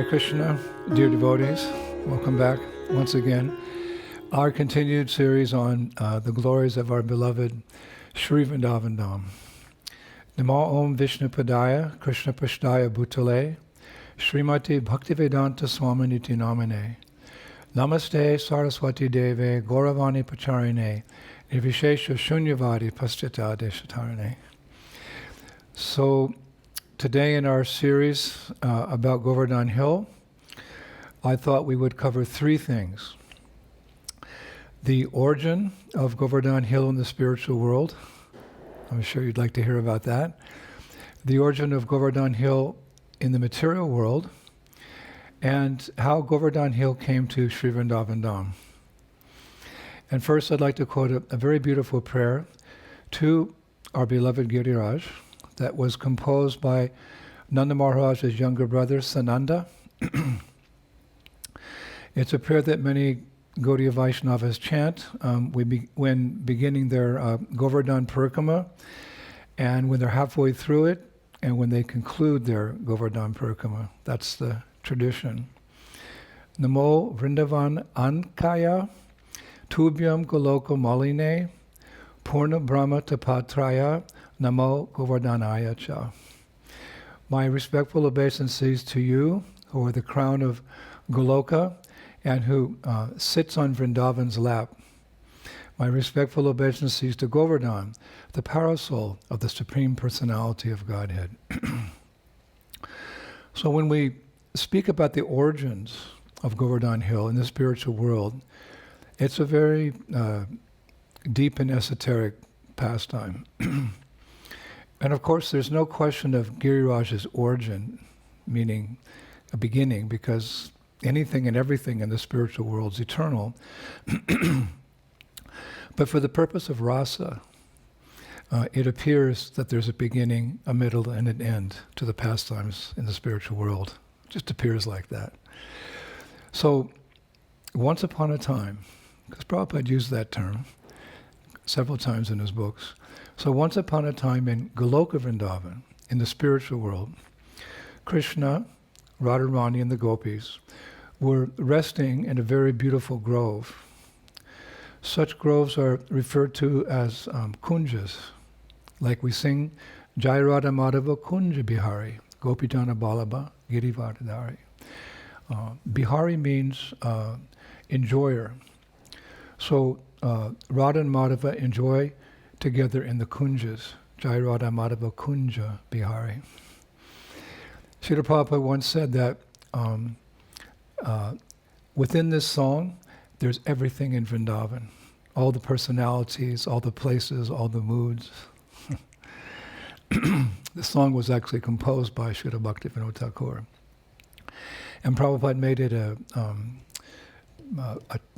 Krishna, dear devotees, welcome back once again. Our continued series on the glories of our beloved Sri Vrindavan Dhama. Namo Om Vishnu Padaya, Krishna Pashtaya Bhutale, Srimati Bhaktivedanta Swaminiti Namane, Namaste Saraswati Deve, Gauravani Pacharine, Nirvishesha Shunyavadi Paschata Deshatarane. So, today in our series about Govardhan Hill, I thought we would cover three things. The origin of Govardhan Hill in the spiritual world. I'm sure you'd like to hear about that. The origin of Govardhan Hill in the material world, and how Govardhan Hill came to Sri Vrindavan Dhama. And first I'd like to quote a very beautiful prayer to our beloved Giriraj, that was composed by Nanda Maharaj's younger brother, Sananda. It's a prayer that many Gaudiya Vaishnavas chant when beginning their Govardhan Parikrama, and when they're halfway through it, and when they conclude their Govardhan Parikrama. That's the tradition. Namo Vrindavan Ankaya Tubhyam Goloka Maline Purna Brahma Tapatraya Namo Govardhanaya Cha. My respectful obeisances to you, who are the crown of Goloka and who sits on Vrindavan's lap. My respectful obeisances to Govardhan, the parasol of the Supreme Personality of Godhead. So when we speak about the origins of Govardhan Hill in the spiritual world, it's a very deep and esoteric pastime. And of course, there's no question of Giriraj's origin, meaning a beginning, because anything and everything in the spiritual world is eternal. But for the purpose of rasa, it appears that there's a beginning, a middle, and an end to the pastimes in the spiritual world. It just appears like that. So, once upon a time, because Prabhupada used that term several times in his books, so once upon a time in Goloka Vrindavan, in the spiritual world, Krishna, Radharani, and the gopis were resting in a very beautiful grove. Such groves are referred to as kunjas, like we sing Jai Radha Madhava Kunja Bihari, Gopijana Balaba Girivardhari. Bihari means enjoyer. So Radha and Madhava enjoy together in the kunjas. Jai Radha Madhava Kunja Bihari. Srila Prabhupada once said that within this song, there's everything in Vrindavan. All the personalities, all the places, all the moods. The song was actually composed by Srila Bhaktivinoda Thakur. And Prabhupada made it a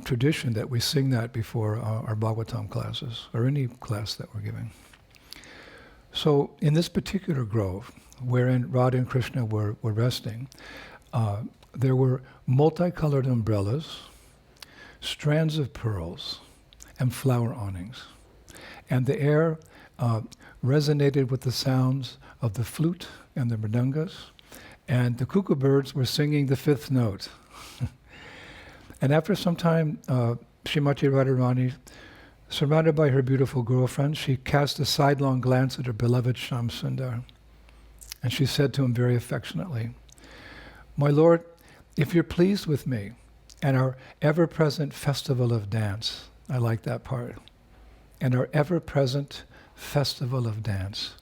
tradition that we sing that before our Bhagavatam classes, or any class that we're giving. So in this particular grove, wherein Radha and Krishna were resting, there were multicolored umbrellas, strands of pearls, and flower awnings. And the air resonated with the sounds of the flute and the mridangas, and the cuckoo birds were singing the fifth note. And after some time, Srimati Radharani, surrounded by her beautiful girlfriend, she cast a sidelong glance at her beloved Shamsundar. And she said to him very affectionately, "My Lord, if you're pleased with me and our ever-present festival of dance," I like that part, "and our ever-present festival of dance,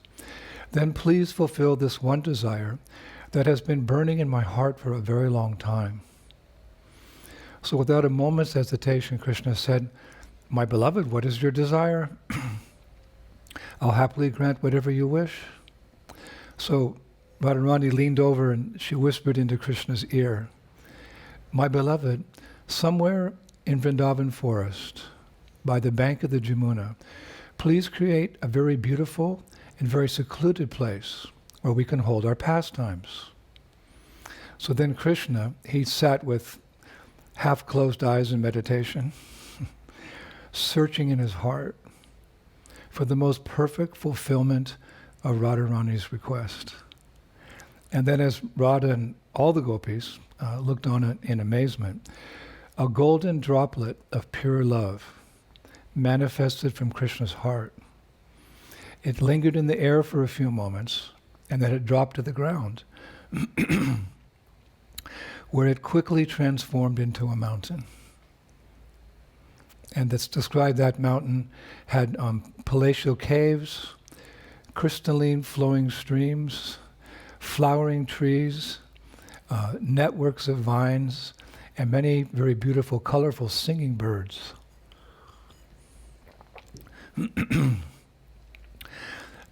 then please fulfill this one desire that has been burning in my heart for a very long time." So without a moment's hesitation, Krishna said, "My beloved, what is your desire? I'll happily grant whatever you wish." So Radharani leaned over and she whispered into Krishna's ear, "My beloved, somewhere in Vrindavan forest, by the bank of the Jamuna, please create a very beautiful and very secluded place where we can hold our pastimes." So then Krishna, he sat with half-closed eyes in meditation, searching in his heart for the most perfect fulfillment of Radharani's request. And then as Radha and all the gopis looked on it in amazement. A golden droplet of pure love manifested from Krishna's heart. It lingered in the air for a few moments, and then it dropped to the ground, where it quickly transformed into a mountain. And that's described, that mountain had palatial caves, crystalline flowing streams, flowering trees, networks of vines, and many very beautiful, colorful singing birds.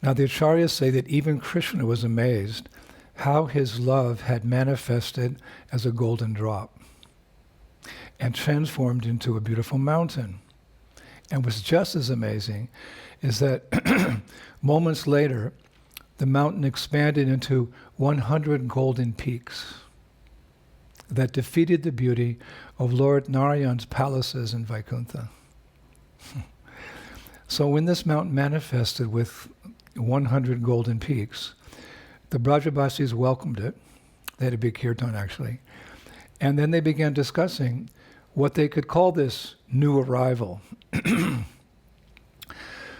Now the acharyas say that even Krishna was amazed how his love had manifested as a golden drop and transformed into a beautiful mountain. And what's just as amazing is that moments later, the mountain expanded into 100 golden peaks that defeated the beauty of Lord Narayan's palaces in Vaikuntha. So when this mountain manifested with 100 golden peaks, the Brajabasis welcomed it. They had a big kirtan, actually. And then they began discussing what they could call this new arrival.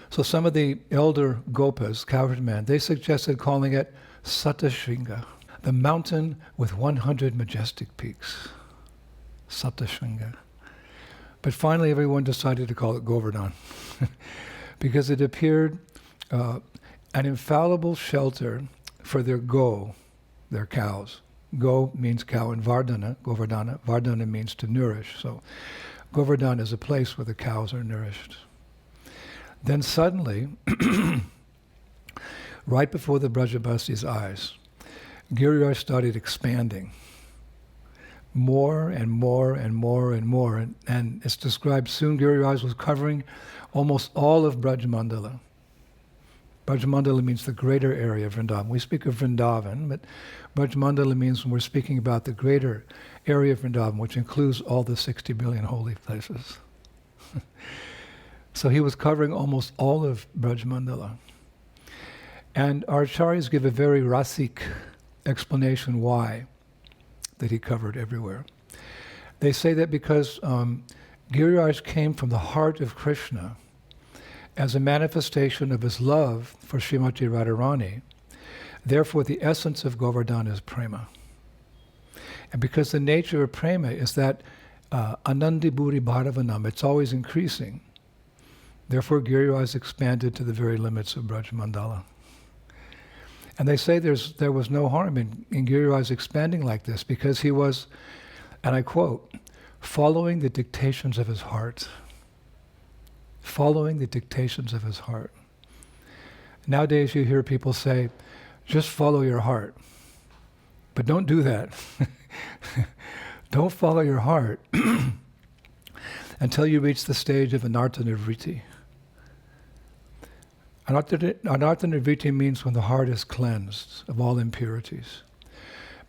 So some of the elder gopas, cowherd men, they suggested calling it Satashringa, the mountain with 100 majestic peaks. Satashringa. But finally everyone decided to call it Govardhan because it appeared an infallible shelter for their their cows. Go means cow in Vardhana, Govardhana. Vardhana means to nourish. So Govardhan is a place where the cows are nourished. Then suddenly, right before the Brajabasi's eyes, Giriraj started expanding more and more and more and more. And it's described soon Giriraj was covering almost all of Brajmandala. Brajmandala means the greater area of Vrindavan. We speak of Vrindavan, but Brajmandala means when we're speaking about the greater area of Vrindavan, which includes all the 60 billion holy places. So he was covering almost all of Brajmandala. And our acharyas give a very rasik explanation why that he covered everywhere. They say that because Giriraj came from the heart of Krishna as a manifestation of his love for Srimati Radharani, therefore the essence of Govardhana is prema. And because the nature of prema is that anandi bhuri bharavanam, it's always increasing, therefore Giriraj expanded to the very limits of Brajmandala. And they say there was no harm in Giriraj expanding like this because he was, and I quote, following the dictations of his heart. Following the dictations of his heart. Nowadays you hear people say, just follow your heart. But don't do that. Don't follow your heart until you reach the stage of anartha nivritti. Anartha nivritti means when the heart is cleansed of all impurities.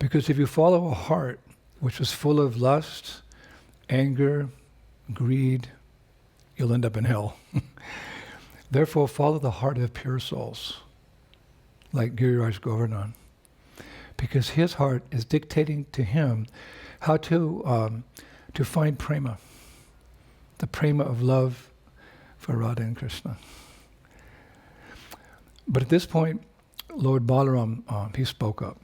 Because if you follow a heart which is full of lust, anger, greed, you'll end up in hell. Therefore, follow the heart of pure souls, like Giriraj Govardhan, because his heart is dictating to him how to find prema, the prema of love for Radha and Krishna. But at this point, Lord Balaram, he spoke up.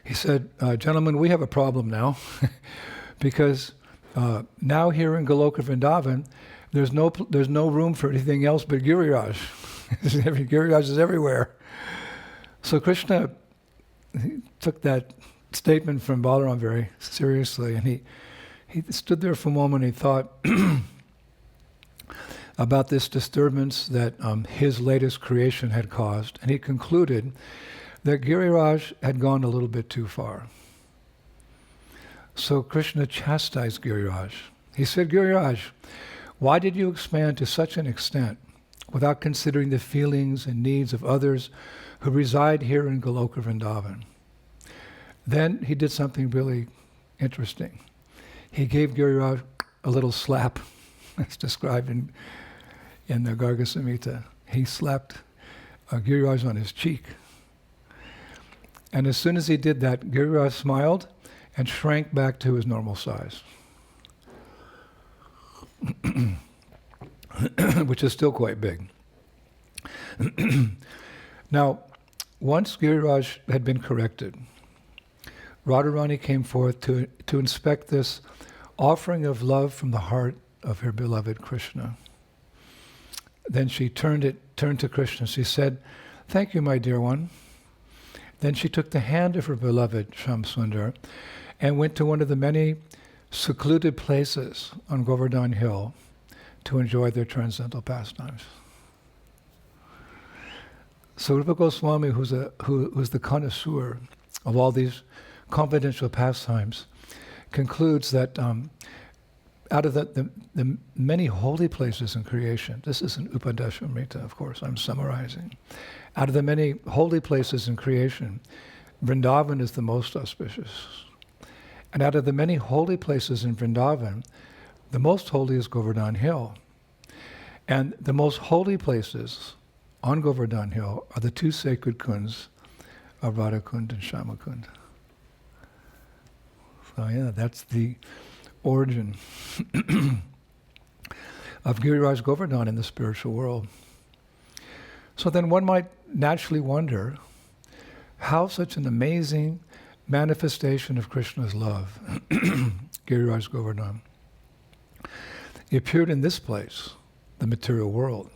He said, gentlemen, we have a problem now, because now here in Goloka Vrindavan, there's no room for anything else but Giriraj. Giriraj is everywhere. So Krishna took that statement from Balaram very seriously, and he stood there for a moment and he thought about this disturbance that his latest creation had caused, and he concluded that Giriraj had gone a little bit too far. So Krishna chastised Giriraj. He said, Giriraj, why did you expand to such an extent without considering the feelings and needs of others who reside here in Goloka Vrindavan? Then he did something really interesting. He gave Giriraj a little slap. It's described in the Garga Samhita. He slapped Giriraj on his cheek. And as soon as he did that, Giriraj smiled and shrank back to his normal size, which is still quite big. Now, once Giriraj had been corrected, Radharani came forth to inspect this offering of love from the heart of her beloved Krishna. Then she turned to Krishna. She said, "Thank you, my dear one." Then she took the hand of her beloved Shamsundar and went to one of the many secluded places on Govardhan Hill to enjoy their transcendental pastimes. So Rupa Goswami, who's the connoisseur of all these confidential pastimes, concludes that out of the many holy places in creation, this is an Upadeshamrita, of course, I'm summarizing. Out of the many holy places in creation, Vrindavan is the most auspicious. And out of the many holy places in Vrindavan, the most holy is Govardhan Hill. And the most holy places on Govardhan Hill are the two sacred kunds of Radha Kund and Shama Kund. So yeah, that's the origin of Giriraj Govardhan in the spiritual world. So then one might naturally wonder how such an amazing manifestation of Krishna's love, Giriraj Govardhan, he appeared in this place, the material world,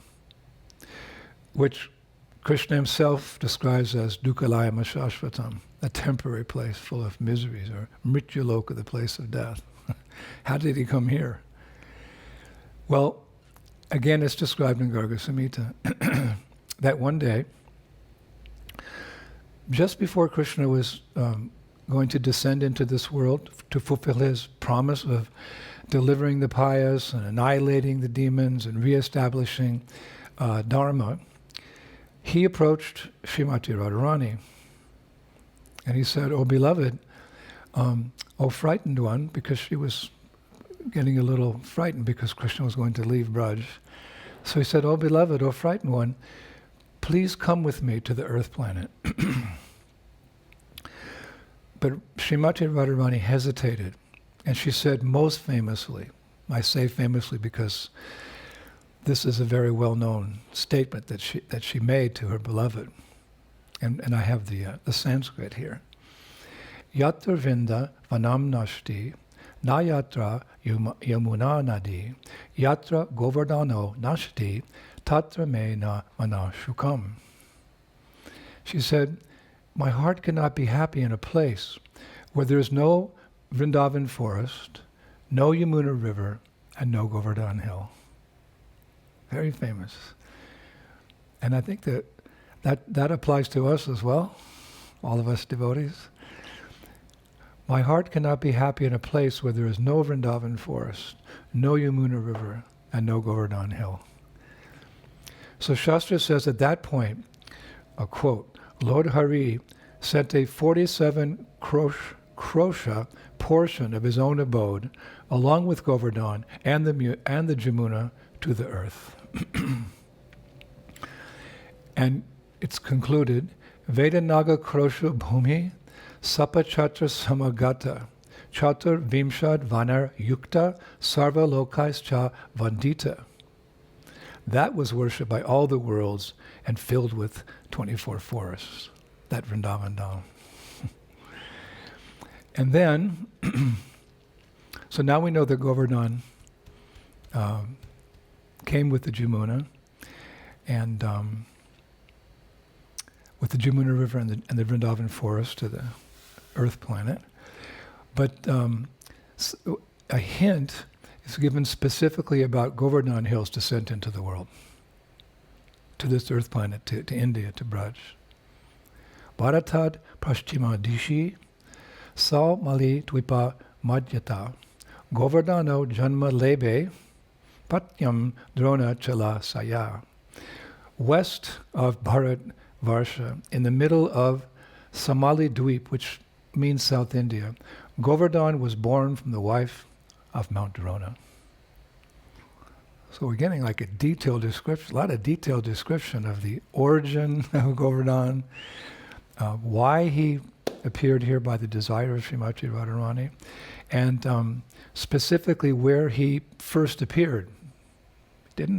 which Krishna himself describes as Dukkalaya Shashvatam, a temporary place full of miseries, or Mrityuloka, the place of death. How did he come here? Well, again, it's described in Garga Samhita that one day, just before Krishna was going to descend into this world to fulfill his promise of delivering the pious and annihilating the demons and reestablishing Dharma, he approached Srimati Radharani and he said, "Oh beloved, oh frightened one," because she was getting a little frightened because Krishna was going to leave Braj. So he said, "Oh beloved, oh frightened one, please come with me to the earth planet." But Srimati Radharani hesitated, and she said most famously, I say famously because this is a very well-known statement that she made to her beloved, and I have the Sanskrit here. Yatra Vinda Vanam Nashti Na Yatra Yamuna Nadi Yatra Govardhano Nashti Tatra Me Na Mana Shukam. She said, "My heart cannot be happy in a place where there is no Vrindavan forest, no Yamuna river, and no Govardhan Hill." Very famous. And I think that applies to us as well, all of us devotees. My heart cannot be happy in a place where there is no Vrindavan forest, no Yamuna river, and no Govardhan Hill. So Shastra says at that point, a quote, Lord Hari sent a 47 krosha portion of his own abode, along with Govardhan and the Jamuna, to the earth. And it's concluded, Vedanaga krosha bhumi sapachatra samagata chatur vimshad vanar yukta sarva lokais cha vandita. That was worshipped by all the worlds and filled with 24 forests, that Vrindavan Dhama. And then, so now we know that Govardhan came with the Jamuna, and with the Jamuna River and the Vrindavan forest to the earth planet. But a hint is given specifically about Govardhan Hill's descent into the world, to this earth planet, to India, to Braj. Bharatad Prashchima Dishi Sal Mali Dvipa Madhyata Govardhano Janma Lebe Patyam Drona Chala Saya. West of Bharat Varsha, in the middle of Samali Dweep, which means South India, Govardhan was born from the wife of Mount Drona. So we're getting like a detailed description, a lot of detailed description of the origin of Govardhan, why he appeared here by the desire of Srimati Radharani, and specifically where he first appeared. It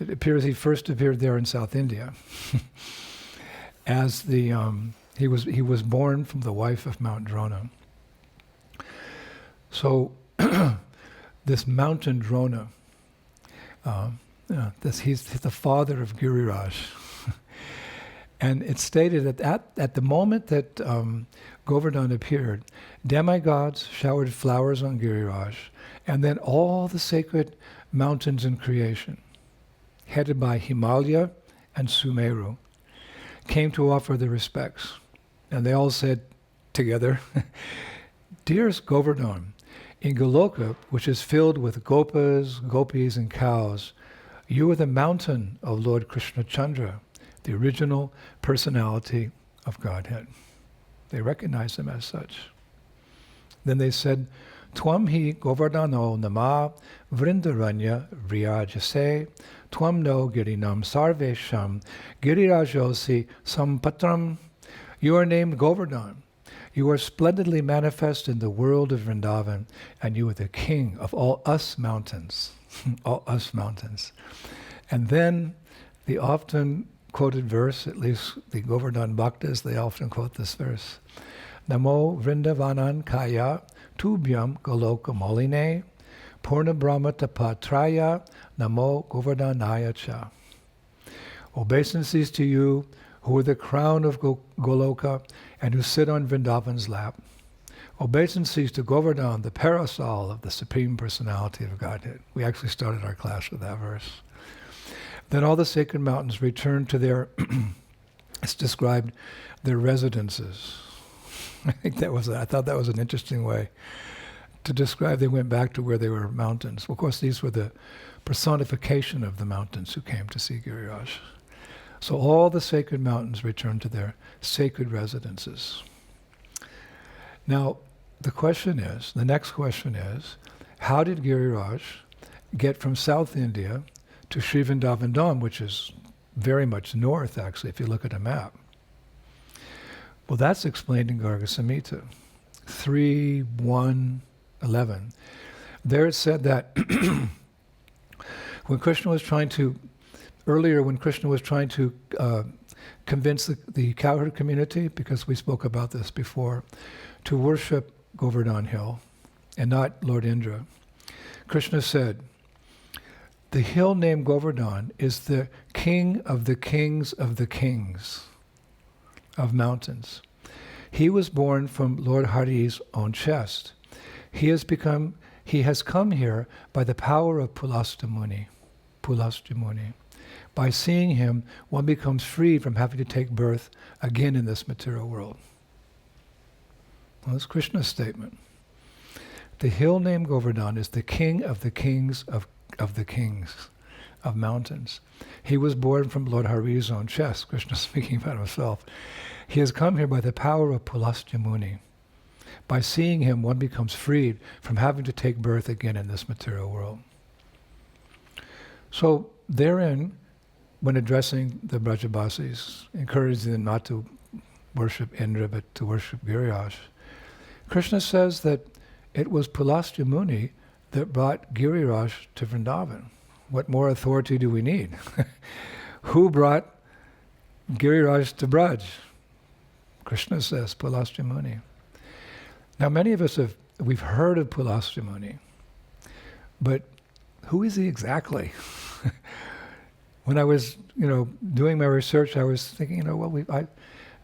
appears he first appeared there in South India, as he was born from the wife of Mount Drona. So this mountain Drona, he's the father of Giriraj. And it's stated that at the moment that Govardhan appeared, demigods showered flowers on Giriraj, and then all the sacred mountains in creation, headed by Himalaya and Sumeru, came to offer their respects. And they all said together, "Dearest Govardhan, in Goloka, which is filled with gopas, gopis, and cows, you are the mountain of Lord Krishna Chandra, the original personality of Godhead." They recognized him as such. Then they said, "Tvam hi Govardhano nama vrindaranya vriyajase, tvam no girinam sarvesham girirajosi sampatram." You are named Govardhan. You are splendidly manifest in the world of Vrindavan, and you are the king of all us mountains. All us mountains. And then the often quoted verse, at least the Govardhan Bhaktas, they often quote this verse. Namo Vrindavan Kaya Tubhyam Goloka Moline Purna Brahma Tapatraya Namo Govardhanaya Cha. Obeisances to you who are the crown of Goloka and who sit on Vrindavan's lap. Obeisances to Govardhan, the parasol of the Supreme Personality of Godhead. We actually started our class with that verse. Then all the sacred mountains returned to their, it's described, their residences. I thought that was an interesting way to describe. They went back to where they were mountains. Well, of course, these were the personification of the mountains who came to see Giriraj. So all the sacred mountains returned to their sacred residences. Now, the next question is, how did Giriraj get from South India to Sri Vrindavan Dhama, which is very much north, actually, if you look at a map? Well, that's explained in Garga Samhita 3:1:11. There it said that when Krishna was trying to convince the cowherd community, because we spoke about this before, to worship Govardhan Hill and not Lord Indra, Krishna said, the hill named Govardhan is the king of the kings of the kings of mountains. He was born from Lord Hari's own chest. He has come here by the power of Pulastya Muni. By seeing him, one becomes freed from having to take birth again in this material world. Well, that's Krishna's statement. The hill named Govardhan is the king of the kings of the kings of mountains. He was born from Lord Hari's own chest, Krishna speaking about himself. He has come here by the power of Pulastya Muni. By seeing him, one becomes freed from having to take birth again in this material world. So therein, when addressing the Brajabasis, encouraging them not to worship Indra but to worship Giriraj, Krishna says that it was Pulastya Muni that brought Giriraj to Vrindavan. What more authority do we need? Who brought Giriraj to Braj? Krishna says, Pulastya Muni. Now many of us we've heard of Pulastya Muni, but who is he exactly? When I was, doing my research, I was thinking,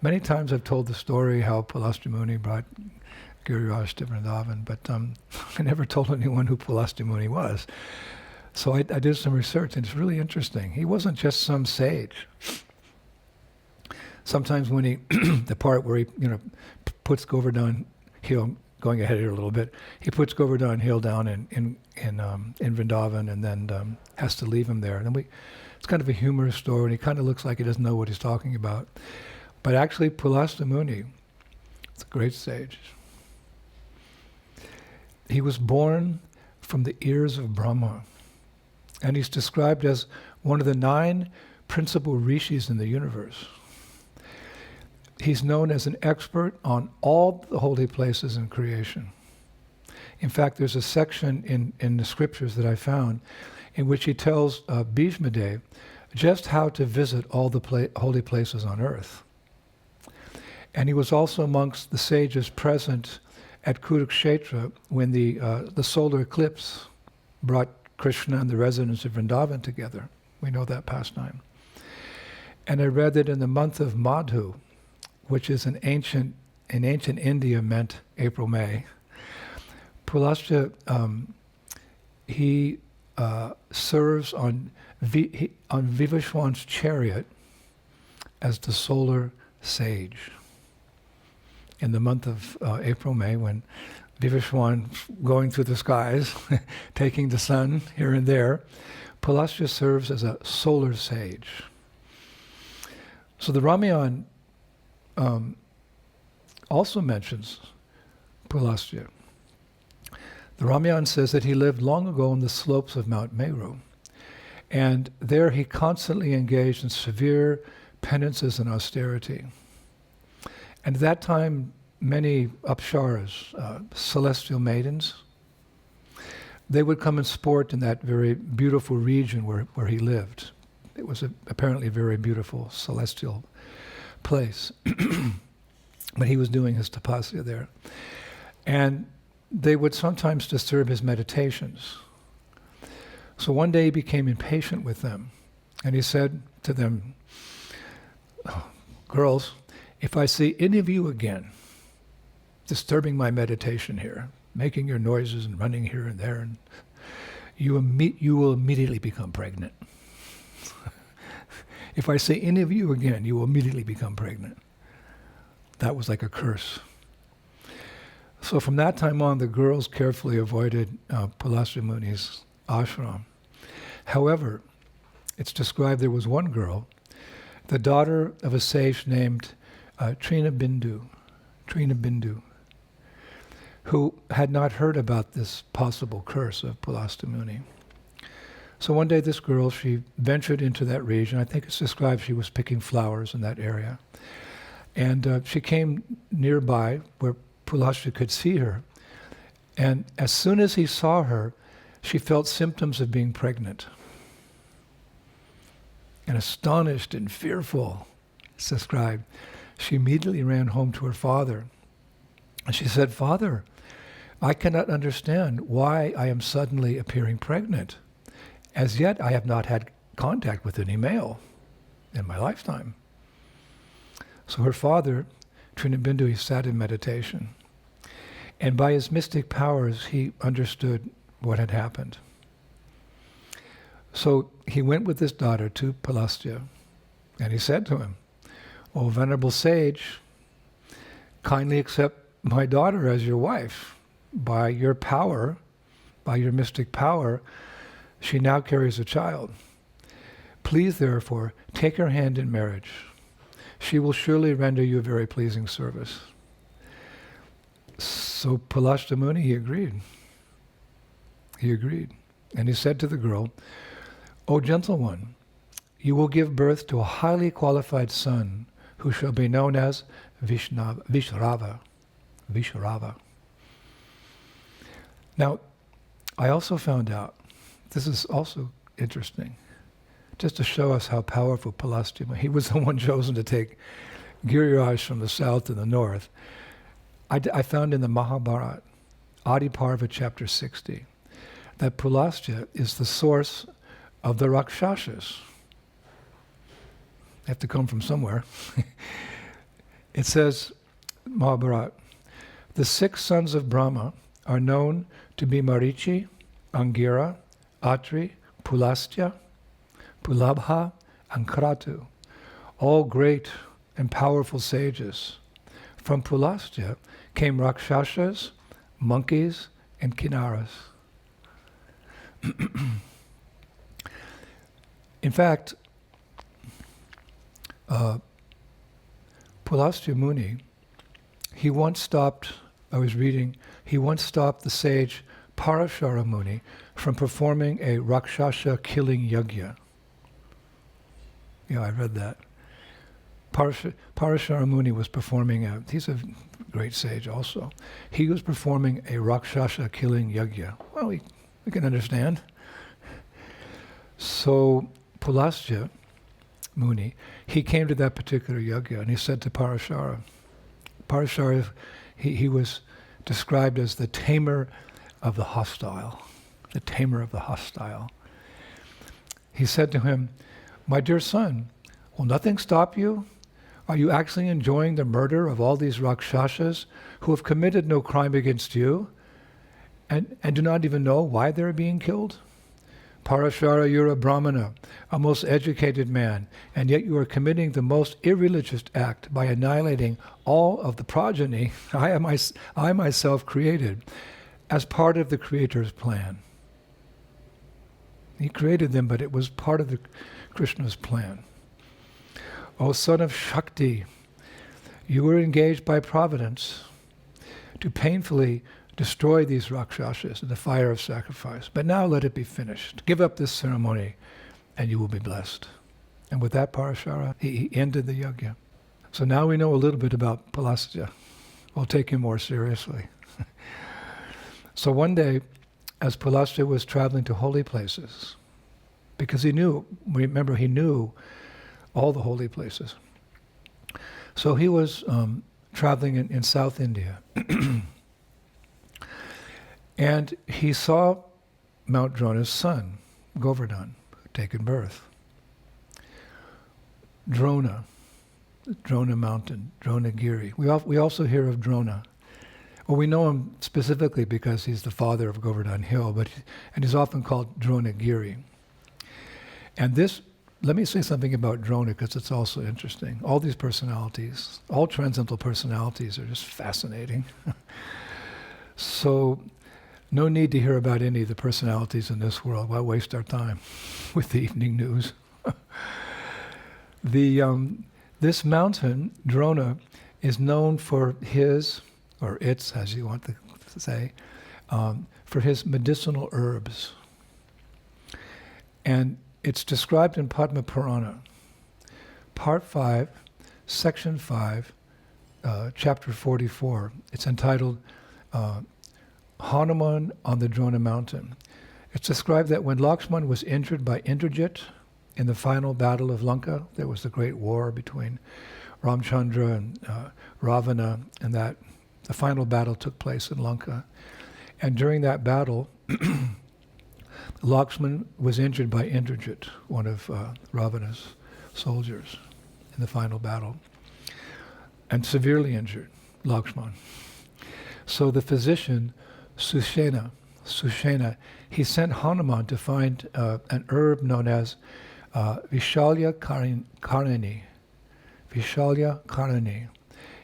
many times I've told the story how Pulastya Muni brought Giriraj to Vrindavan, but I never told anyone who Pulastya Muni was. So I did some research, and it's really interesting. He wasn't just some sage. Sometimes when the part where he, puts Govardhan Hill, going ahead here a little bit, he puts Govardhan Hill down in Vrindavan, and then has to leave him there. And then it's kind of a humorous story, and he kind of looks like he doesn't know what he's talking about. But actually, Pulastya Muni, it's a great sage. He was born from the ears of Brahma, and he's described as one of the 9 principal rishis in the universe. he's known as an expert on all the holy places in creation. In fact, there's a section in the scriptures that I found in which he tells Bhishmadev just how to visit all the holy places on earth. And he was also amongst the sages present at Kurukshetra when the solar eclipse brought Krishna and the residents of Vrindavan together. We know that pastime. And I read that in the month of Madhu, which is in ancient India meant April, May, Pulasya, he serves on Vivishwan's chariot as the solar sage. In the month of April, May, when Vivishwan's going through the skies, taking the sun here and there, Pulasya serves as a solar sage. So the Ramayana also mentions Pulasya. The Ramayana says that he lived long ago on the slopes of Mount Meru, and there he constantly engaged in severe penances and austerity. And at that time, many apsaras, celestial maidens, they would come and sport in that very beautiful region where he lived. It was apparently a very beautiful celestial place. But he was doing his tapasya there. And they would sometimes disturb his meditations. So one day he became impatient with them. And he said to them, "Oh, girls, if I see any of you again disturbing my meditation here, making your noises and running here and there, and you will immediately become pregnant. If I see any of you again, you will immediately become pregnant." That was like a curse. So from that time on, the girls carefully avoided Pulasya Muni's ashram. However, it's described there was one girl, the daughter of a sage named Trinabindu, who had not heard about this possible curse of Pulasya Muni. So one day this girl, she ventured into that region. I think it's described she was picking flowers in that area. And she came nearby where Pulasya could see her. And as soon as he saw her, she felt symptoms of being pregnant. And astonished and fearful, it's described, she immediately ran home to her father. And she said, "Father, I cannot understand why I am suddenly appearing pregnant. As yet, I have not had contact with any male in my lifetime." So her father, Trinabindu, he sat in meditation. And by his mystic powers, he understood what had happened. So he went with his daughter to Pulasya, and he said to him, "O venerable sage, kindly accept my daughter as your wife. By your power, by your mystic power, she now carries a child. Please, therefore, take her hand in marriage. She will surely render you a very pleasing service." So Pulasya Muni, he agreed. He agreed. And he said to the girl, "O gentle one, you will give birth to a highly qualified son who shall be known as Vishrava. Now, I also found out, this is also interesting, just to show us how powerful Pulasya Muni, he was the one chosen to take Giriraj from the south to the north. I found in the Mahabharata, Adi Parva chapter 60, that Pulasya is the source of the Rakshasas. They have to come from somewhere. It says, Mahabharata, the 6 sons of Brahma are known to be Marichi, Angira, Atri, Pulasya, Pulabha, and Kratu, all great and powerful sages. From Pulasya came Rakshasas, monkeys, and Kinnaras. In fact, Pulasya Muni, he once stopped the sage Parashara Muni from performing a Rakshasa killing yajna. Yeah, I read that. Parashara Muni was performing he's a great sage also. He was performing a Rakshasa killing yajna. Well, we can understand. So Pulasya Muni, he came to that particular yajna and he said to Parashara, he was described as the tamer of the hostile. The tamer of the hostile. He said to him, "My dear son, will nothing stop you? Are you actually enjoying the murder of all these Rakshasas who have committed no crime against you and do not even know why they're being killed? Parashara, you're a Brahmana, a most educated man, and yet you are committing the most irreligious act by annihilating all of the progeny I myself created as part of the Creator's plan." He created them, but it was part of Krishna's plan. "O son of Shakti, you were engaged by Providence to painfully destroy these Rakshasas in the fire of sacrifice. But now let it be finished. Give up this ceremony and you will be blessed." And with that, Parashara, he ended the yajna. So now we know a little bit about Pulasya. We'll take him more seriously. So one day, as Pulasya was traveling to holy places, because he knew all the holy places. So he was traveling in South India. And he saw Mount Drona's son, Govardhan, taken birth. Drona mountain, Dronagiri. We also hear of Drona. Well, we know him specifically because he's the father of Govardhan Hill, and he's often called Dronagiri. And this, let me say something about Drona because it's also interesting. All these personalities, all transcendental personalities are just fascinating. So, no need to hear about any of the personalities in this world. Why waste our time with the evening news? This mountain, Drona, is known for his, or its, as you want to say, for his medicinal herbs. And it's described in Padma Purana, Part 5, Section 5, Chapter 44. It's entitled Hanuman on the Drona mountain. It's described that when Lakshman was injured by Indrajit in the final battle of Lanka, there was the great war between Ramchandra and Ravana, and that the final battle took place in Lanka. And during that battle, Lakshman was injured by Indrajit, one of Ravana's soldiers, in the final battle, and severely injured Lakshman. So the physician, Sushena, he sent Hanuman to find an herb known as Vishalya Karini. Vishalya Karini.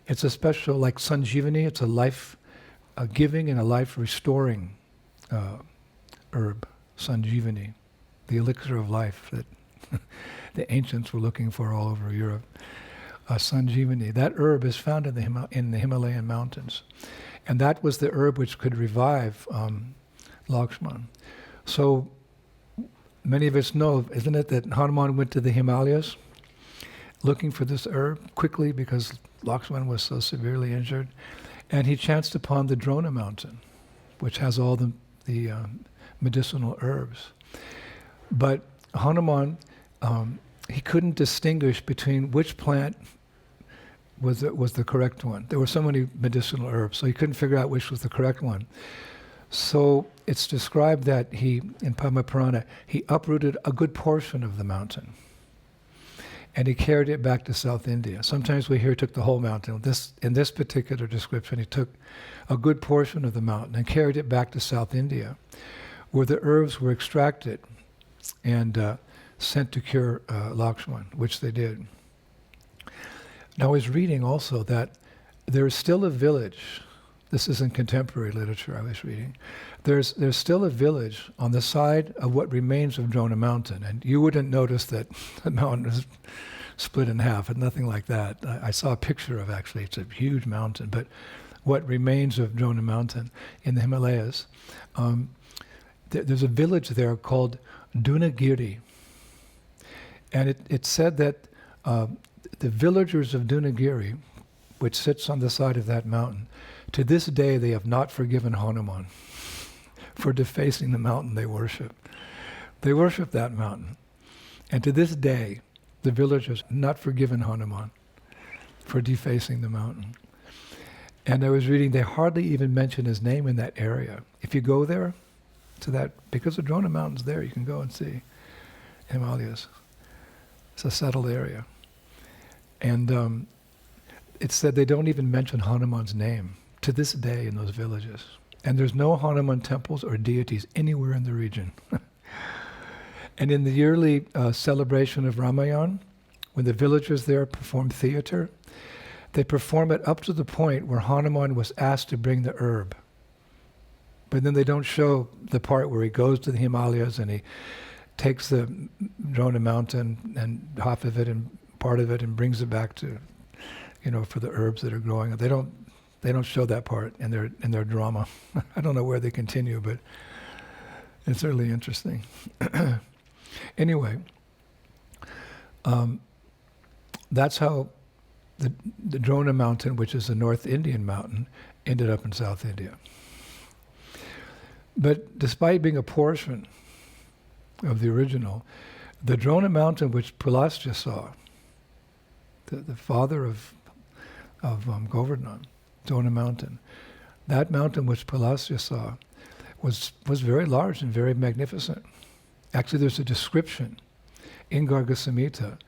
It's a special, like Sanjivani, it's a life-giving and a life-restoring herb, Sanjivani, the elixir of life that the ancients were looking for all over Europe. Sanjivani. That herb is found in the Himalayan mountains. And that was the herb which could revive Lakshman. So many of us know, isn't it, that Hanuman went to the Himalayas looking for this herb quickly because Lakshman was so severely injured. And he chanced upon the Drona mountain, which has all the medicinal herbs. But Hanuman, he couldn't distinguish between which plant was the correct one. There were so many medicinal herbs, so he couldn't figure out which was the correct one. So it's described that in Padma Purana, he uprooted a good portion of the mountain. And he carried it back to South India. Sometimes we hear he took the whole mountain. In this particular description, he took a good portion of the mountain and carried it back to South India, where the herbs were extracted and sent to cure Lakshman, which they did. Now I was reading also that there is still a village, this is in contemporary literature I was reading, there's still a village on the side of what remains of Drona Mountain, and you wouldn't notice that the mountain is split in half, and nothing like that. I saw a picture of, actually, it's a huge mountain, but what remains of Drona Mountain in the Himalayas, there's a village there called Dunagiri, and it said that the villagers of Dunagiri, which sits on the side of that mountain, to this day they have not forgiven Hanuman for defacing the mountain they worship. They worship that mountain. And to this day, the villagers have not forgiven Hanuman for defacing the mountain. And I was reading, they hardly even mention his name in that area. If you go there, to that, because the Drona Mountain's there, you can go and see Himalayas. It's a settled area. And it said they don't even mention Hanuman's name to this day in those villages. And there's no Hanuman temples or deities anywhere in the region. And in the yearly celebration of Ramayan, when the villagers there perform theater, they perform it up to the point where Hanuman was asked to bring the herb. But then they don't show the part where he goes to the Himalayas and he takes the Drona mountain and half of it and part of it and brings it back to, for the herbs that are growing. They don't show that part in their drama. I don't know where they continue, but it's really interesting. Anyway, that's how the Drona mountain, which is the North Indian mountain, ended up in South India. But despite being a portion of the original, the Drona mountain, which Pulastya saw, the father of Govardhan, Drona mountain, that mountain which Pulastya saw was very large and very magnificent. Actually, there's a description in Garga Samhita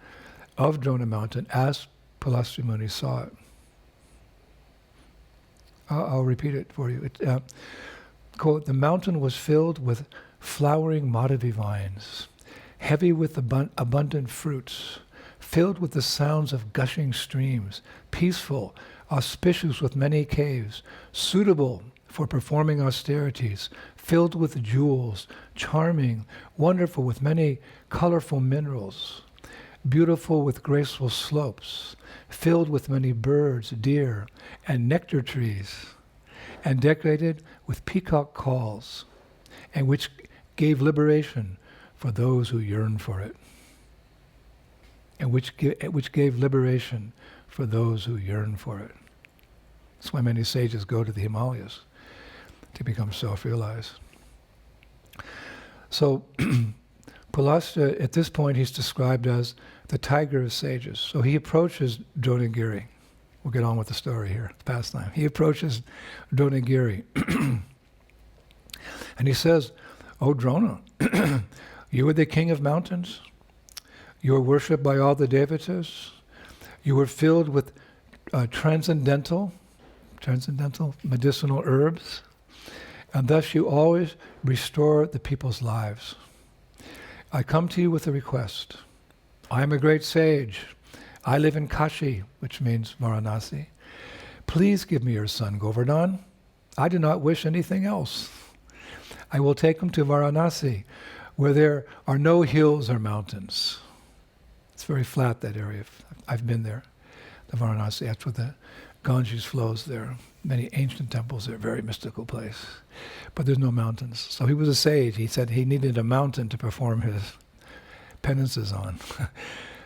of Drona mountain as Pulastya Muni saw it. I'll repeat it for you. Quote, the mountain was filled with flowering Madhavi vines, heavy with abundant fruits, filled with the sounds of gushing streams, peaceful, auspicious with many caves, suitable for performing austerities, filled with jewels, charming, wonderful with many colorful minerals, beautiful with graceful slopes, filled with many birds, deer, and nectar trees, and decorated with peacock calls, and which gave liberation for those who yearn for it. And which gave liberation for those who yearn for it. That's why many sages go to the Himalayas, to become self-realized. So, Pulastya, at this point, he's described as the tiger of sages. So he approaches Dronagiri. We'll get on with the story here, it's past time. He approaches Dronagiri. And he says, "O Drona, you are the king of mountains. You are worshipped by all the devatas. You are filled with transcendental medicinal herbs. And thus you always restore the people's lives. I come to you with a request. I am a great sage. I live in Kashi, which means Varanasi. Please give me your son Govardhan. I do not wish anything else. I will take him to Varanasi, where there are no hills or mountains." It's very flat, that area. I've been there, the Varanasi. That's where the Ganges flows there. Many ancient temples there, very mystical place. But there's no mountains. So he was a sage. He said he needed a mountain to perform his penances on.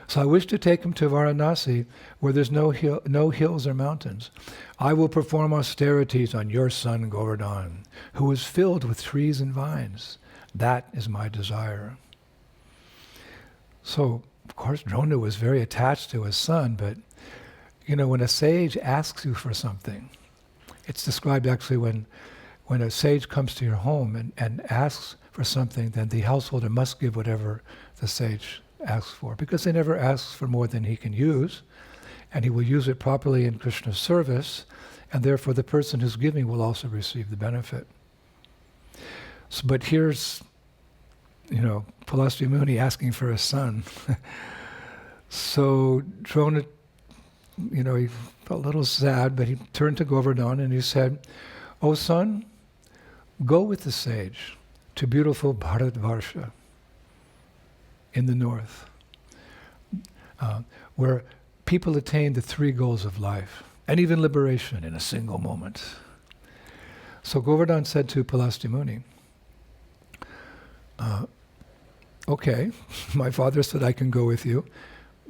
So I wish to take him to Varanasi, where there's no hills or mountains. I will perform austerities on your son Govardhan, who is filled with trees and vines. That is my desire. So, of course, Drona was very attached to his son, but, when a sage asks you for something, it's described actually when a sage comes to your home and asks for something, then the householder must give whatever the sage asks for, because he never asks for more than he can use, and he will use it properly in Krishna's service, and therefore the person who's giving will also receive the benefit. So, but here's, Pulastya Muni asking for a son. So Drona, he felt a little sad, but he turned to Govardhan and he said, "O son, go with the sage to beautiful Bharatvarsha in the north, where people attain the three goals of life, and even liberation in a single moment." So Govardhan said to Pulastya Muni, "Okay, my father said I can go with you,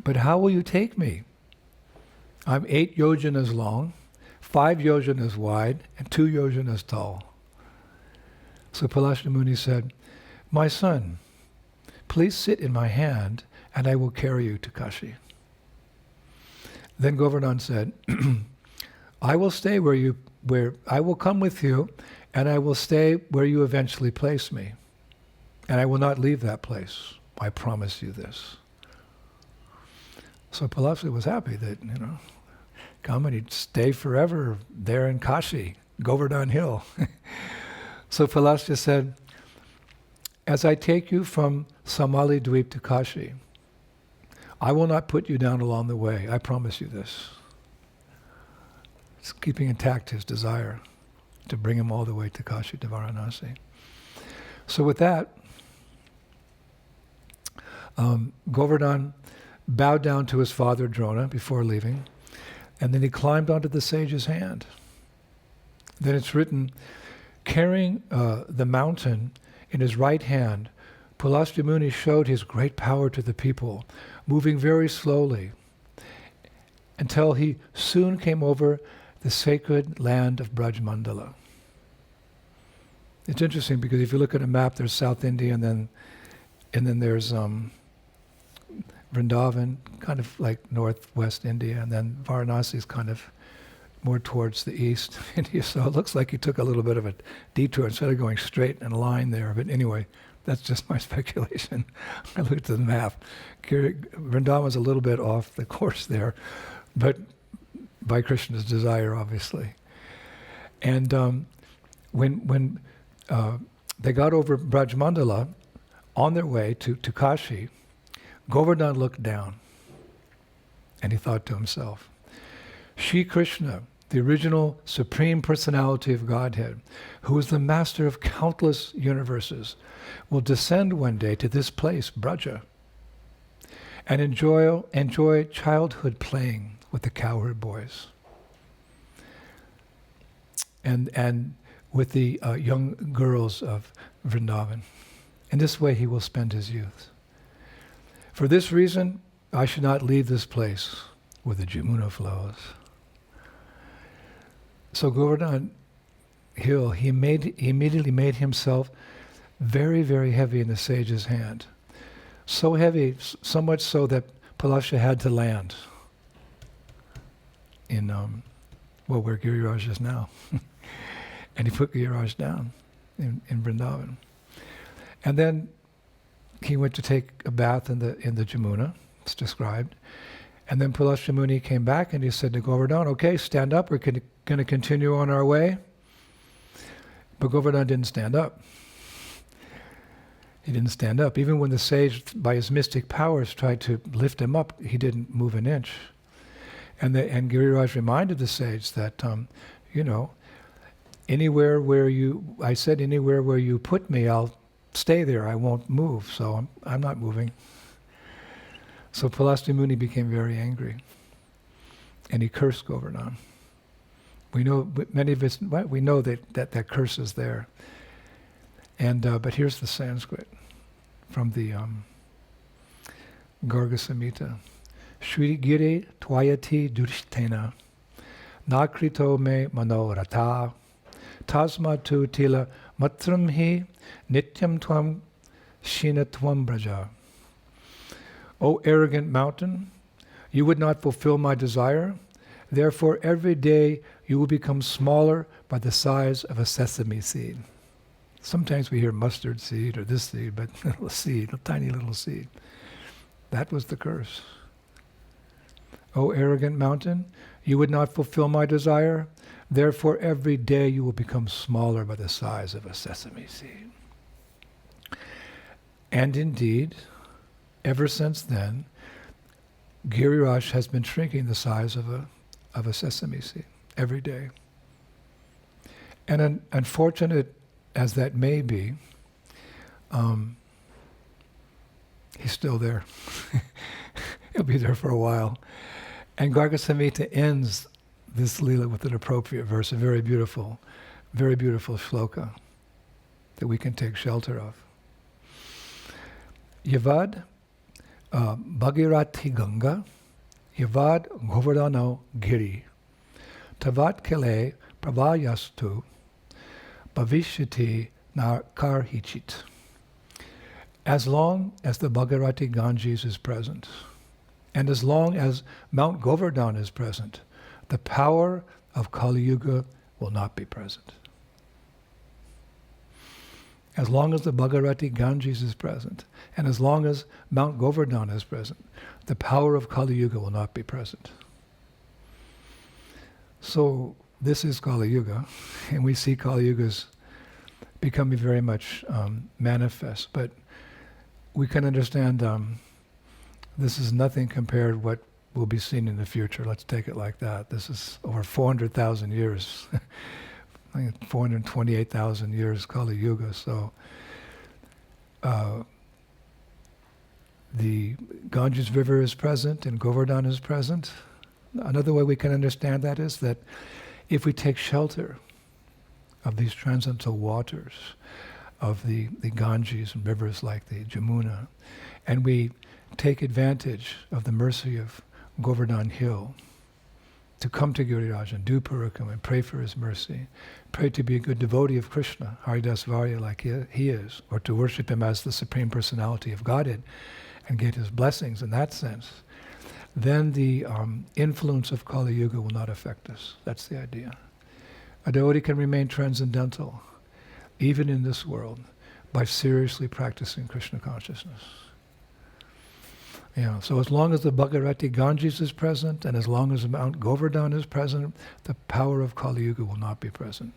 But how will you take me? I'm 8 yojanas long, 5 yojanas wide, and 2 yojanas tall. So Palashya Muni said, my son, please sit in my hand and I will carry you to Kashi. Then Govardhan said, I will stay where I will come with you, and I will stay where you eventually place me. And I will not leave that place. I promise you this. So Palashya was happy that, come and he'd stay forever there in Kashi, Govardhan Hill. So Palashya said, as I take you from Samali Dweep to Kashi, I will not put you down along the way. I promise you this. It's keeping intact his desire to bring him all the way to Kashi, to Varanasi. So with that, Govardhan bowed down to his father Drona before leaving, and then he climbed onto the sage's hand. Then it's written, carrying the mountain in his right hand, Palashya Muni showed his great power to the people, moving very slowly, until he soon came over the sacred land of Brajmandala. It's interesting because if you look at a map, there's South India, and then there's Vrindavan, kind of like northwest India, and then Varanasi is kind of more towards the east India. So it looks like he took a little bit of a detour instead of going straight in a line there. But anyway, that's just my speculation. I looked at the map. Vrindavan was a little bit off the course there, but by Krishna's desire, obviously. And when they got over Brajmandala on their way to Kashi, Govardhan looked down and he thought to himself, Shri Krishna, the original Supreme Personality of Godhead, who is the master of countless universes, will descend one day to this place, Braja, and enjoy childhood playing with the cowherd boys and with the young girls of Vrindavan. In this way he will spend his youth. For this reason, I should not leave this place where the Jamuna flows. So Govardhan Hill, he immediately made himself very, very heavy in the sage's hand. So heavy, so much so that Palashya had to land in, where Giriraj is now. And he put Giriraj down in Vrindavan. And then he went to take a bath in the Jamuna, it's described. And then Palashya Muni came back and he said to Govardhan, okay, stand up, we're going to continue on our way. But Govardhan didn't stand up. He didn't stand up. Even when the sage, by his mystic powers, tried to lift him up, he didn't move an inch. And Giriraj reminded the sage that, anywhere where you put me, I'll stay there, I won't move, so I'm not moving. So Palashya Muni became very angry, and he cursed Govardhan. We know, many of us, we know that curse is there. And but here's the Sanskrit from the Garga Samhita. Shri Giri Twayati Durishtena Nakrito me Manoratha Tasma tu Tila Matram hi Nityam Tvam Shinatvam Braja. O arrogant mountain, you would not fulfill my desire, therefore every day you will become smaller by the size of a sesame seed. Sometimes we hear mustard seed or this seed, but a seed, a tiny little seed. That was the curse. O arrogant mountain, you would not fulfill my desire, therefore every day you will become smaller by the size of a sesame seed. And indeed, ever since then, Giriraj has been shrinking the size of a sesame seed every day. And unfortunate as that may be, he's still there. He'll be there for a while. And Garga Samhita ends this Leela with an appropriate verse, a very beautiful shloka that we can take shelter of. Yavad Bhagirati Ganga, Yavad Govardhano Giri, Tavat Kele Pravayastu, Bhavishyati Karhichit. As long as the Bhagirati Ganges is present, and as long as Mount Govardhan is present, the power of Kali Yuga will not be present. As long as the Bhagirati Ganges is present, and as long as Mount Govardhan is present, the power of Kali Yuga will not be present. So this is Kali Yuga, and we see Kali Yuga's becoming very much manifest. But we can understand this is nothing compared to what will be seen in the future. Let's take it like that. This is over 400,000 years. I think 428,000 years Kali Yuga. So the Ganges River is present and Govardhan is present. Another way we can understand that is that if we take shelter of these transcendental waters, of the Ganges and rivers like the Jamuna, and we take advantage of the mercy of Govardhan Hill to come to Giriraj and do Purukam and pray for his mercy, pray to be a good devotee of Krishna, Haridas Varya like he is, or to worship him as the Supreme Personality of Godhead and get his blessings in that sense, then the influence of Kali Yuga will not affect us. That's the idea. A devotee can remain transcendental, even in this world, by seriously practicing Krishna consciousness. So as long as the Bhagirati Ganges is present, and as long as Mount Govardhan is present, the power of Kali Yuga will not be present.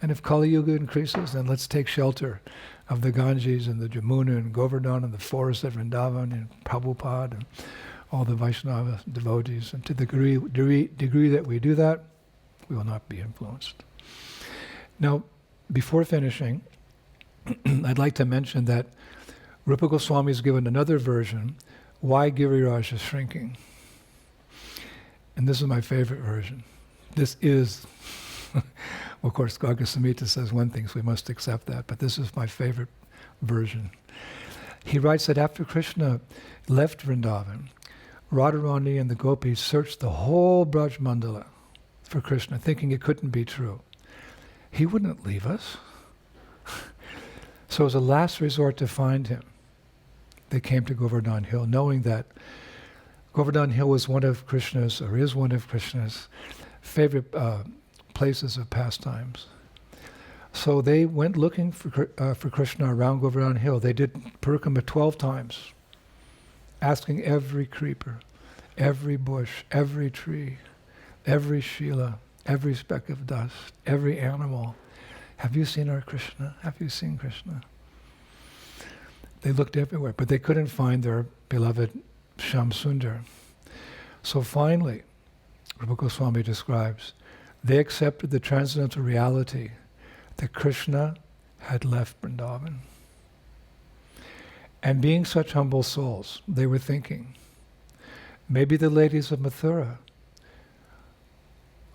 And if Kali Yuga increases, then let's take shelter of the Ganges and the Jamuna and Govardhan and the forests of Vrindavan and Prabhupada and all the Vaishnava devotees. And to the degree that we do that, we will not be influenced. Now, before finishing, I'd like to mention that Rupa Goswami has given another version, why Giriraj is shrinking. And this is my favorite version. This is, of course, Garga Samhita says one thing, so we must accept that, but this is my favorite version. He writes that after Krishna left Vrindavan, Radharani and the gopis searched the whole Braj Mandala for Krishna, thinking it couldn't be true. He wouldn't leave us. So as a last resort to find him, they came to Govardhan Hill, knowing that Govardhan Hill was one of Krishna's, or is one of Krishna's favorite places of pastimes. So they went looking for Krishna around Govardhan Hill. They did Parikrama 12 times, asking every creeper, every bush, every tree, every shila, every speck of dust, every animal, have you seen our Krishna? Have you seen Krishna? They looked everywhere, but they couldn't find their beloved Shyam Sundar. So finally, Rupa Goswami describes, they accepted the transcendental reality that Krishna had left Vrindavan. And being such humble souls, they were thinking, maybe the ladies of Mathura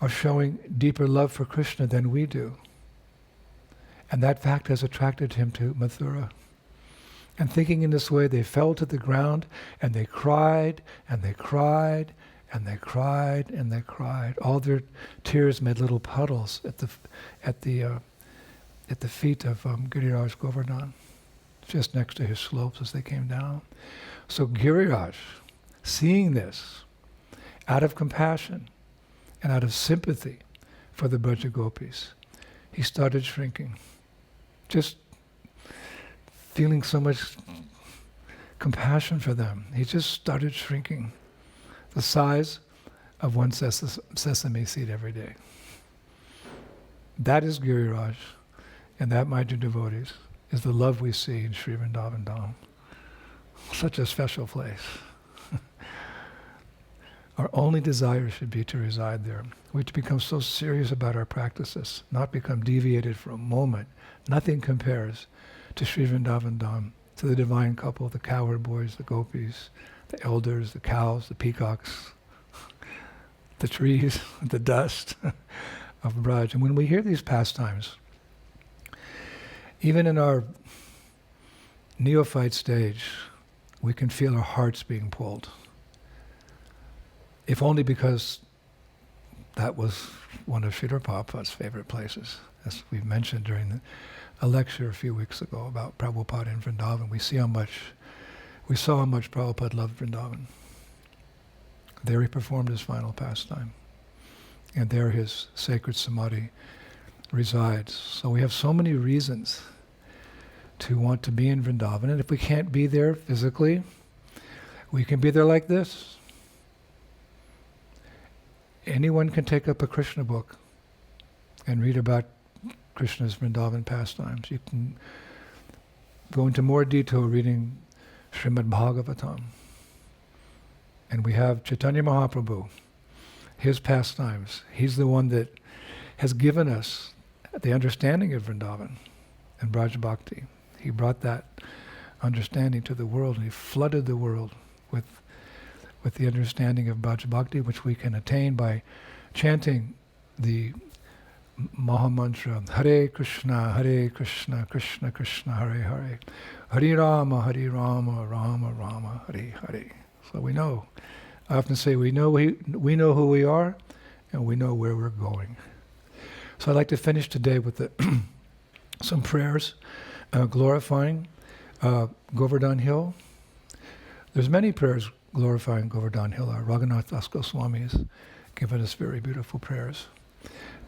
are showing deeper love for Krishna than we do. And that fact has attracted him to Mathura. And thinking in this way, they fell to the ground and they cried and they cried and they cried and they cried. All their tears made little puddles at the feet of Giriraj Govardhan, just next to his slopes as they came down. So Giriraj, seeing this, out of compassion and out of sympathy for the Braja Gopis, he started shrinking. Just feeling so much compassion for them, he just started shrinking, the size of one sesame seed every day. That is Giriraj, and that, my dear devotees, is the love we see in Sri Vrindavan Dhama. Such a special place. Our only desire should be to reside there. We have to become so serious about our practices, not become deviated for a moment. Nothing compares to Sri Vrindavan Dhama, to the divine couple, the cowherd boys, the gopis, the elders, the cows, the peacocks, the trees, the dust of Braj. And when we hear these pastimes, even in our neophyte stage, we can feel our hearts being pulled. If only because that was one of Srila Prabhupada's favorite places. As we mentioned during a lecture a few weeks ago about Prabhupada in Vrindavan, we saw how much Prabhupada loved Vrindavan. There he performed his final pastime. And there his sacred samadhi resides. So we have so many reasons to want to be in Vrindavan. And if we can't be there physically, we can be there like this. Anyone can take up a Krishna book and read about Krishna's Vrindavan pastimes. You can go into more detail reading Srimad Bhagavatam. And we have Chaitanya Mahaprabhu, his pastimes. He's the one that has given us the understanding of Vrindavan and Braj Bhakti. He brought that understanding to the world, and he flooded the world with the understanding of Braj Bhakti, which we can attain by chanting the Maha Mantra, Hare Krishna, Krishna Krishna, Hare Hare, Hare Rama, Rama Rama, Hare Hare. So we know. I often say we know who we are, and we know where we're going. So I'd like to finish today with some prayers glorifying Govardhan Hill. There's many prayers glorifying Govardhan Hill. Our Raghunath Das Goswami has given us very beautiful prayers.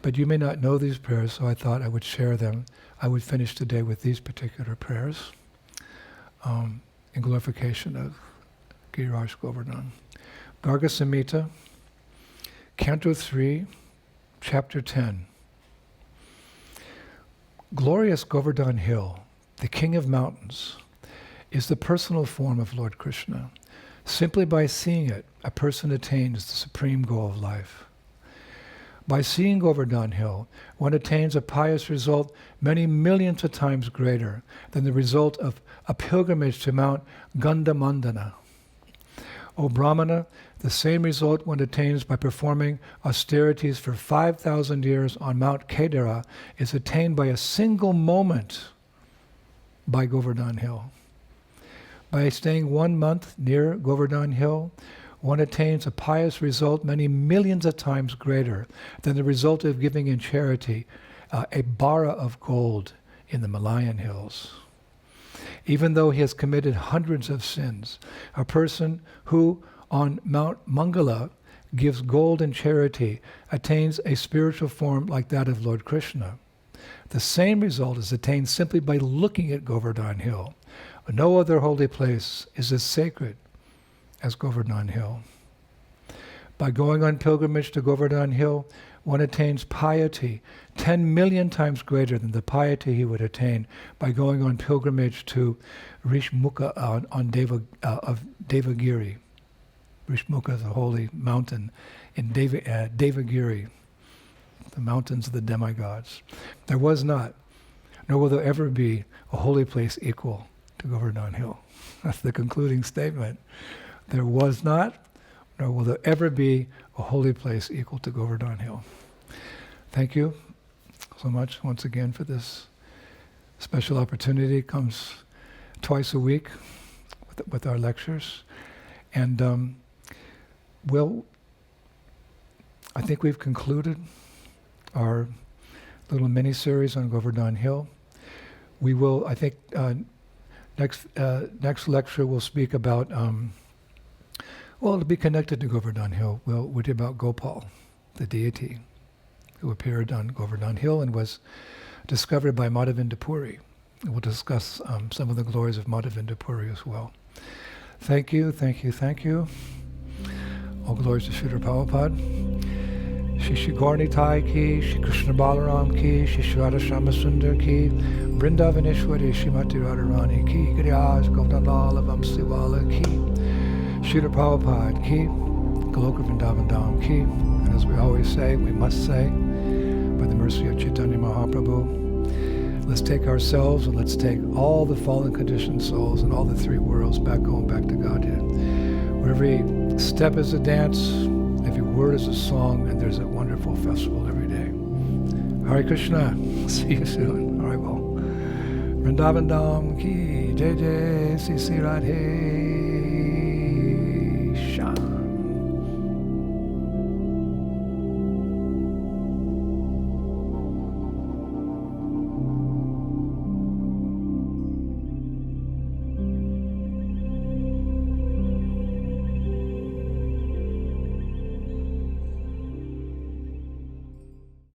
But you may not know these prayers, so I thought I would share them. I would finish today with these particular prayers in glorification of Giriraj Govardhan. Garga Samhita, Canto 3, Chapter 10. Glorious Govardhan Hill, the king of mountains, is the personal form of Lord Krishna. Simply by seeing it, a person attains the supreme goal of life. By seeing Govardhan Hill, one attains a pious result many millions of times greater than the result of a pilgrimage to Mount Gandhamandana. O Brahmana, the same result one attains by performing austerities for 5,000 years on Mount Kedara is attained by a single moment by Govardhan Hill. By staying 1 month near Govardhan Hill, one attains a pious result many millions of times greater than the result of giving in charity a bara of gold in the Malayan hills. Even though he has committed hundreds of sins, a person who on Mount Mangala gives gold in charity attains a spiritual form like that of Lord Krishna. The same result is attained simply by looking at Govardhan Hill. No other holy place is as sacred as Govardhan Hill. By going on pilgrimage to Govardhan Hill, one attains piety 10 million times greater than the piety he would attain by going on pilgrimage to Rishmukha of Devagiri. Rishmukha is a holy mountain in Devagiri, the mountains of the demigods. There was not, nor will there ever be, a holy place equal to Govardhan Hill. That's the concluding statement. There was not, nor will there ever be, a holy place equal to Govardhan Hill. Thank you so much once again for this special opportunity. It comes twice a week with our lectures. And I think we've concluded our little mini-series on Govardhan Hill. We will, I think, next lecture we'll speak about, it'll be connected to Govardhan Hill. We'll talk about Gopal, the deity, who appeared on Govardhan Hill and was discovered by Madhavinda Puri. We'll discuss some of the glories of Madhavinda Puri as well. Thank you, thank you, thank you. All glories to Srila Prabhupada. Shri Shri Gaurnitai ki, Shri Krishna Balaram ki, Shri Shri Radha Shama Sundar ki, Vrindavaneshwari Srimati Radharani ki, Giriraj Govardhan Lala Vamsiwala ki, Srila Prabhupada ki, Goloka Vrindavan Dhama ki, and as we always say, we must say, by the mercy of Chaitanya Mahaprabhu, let's take ourselves and let's take all the fallen conditioned souls and all the three worlds back home, back to Godhead. Where every step is a dance, every word is a song, and there's a wonderful festival every day. Hare Krishna. See you soon. All right, well. Vrindavan Dham ki jai jai, Sri Sri Radhe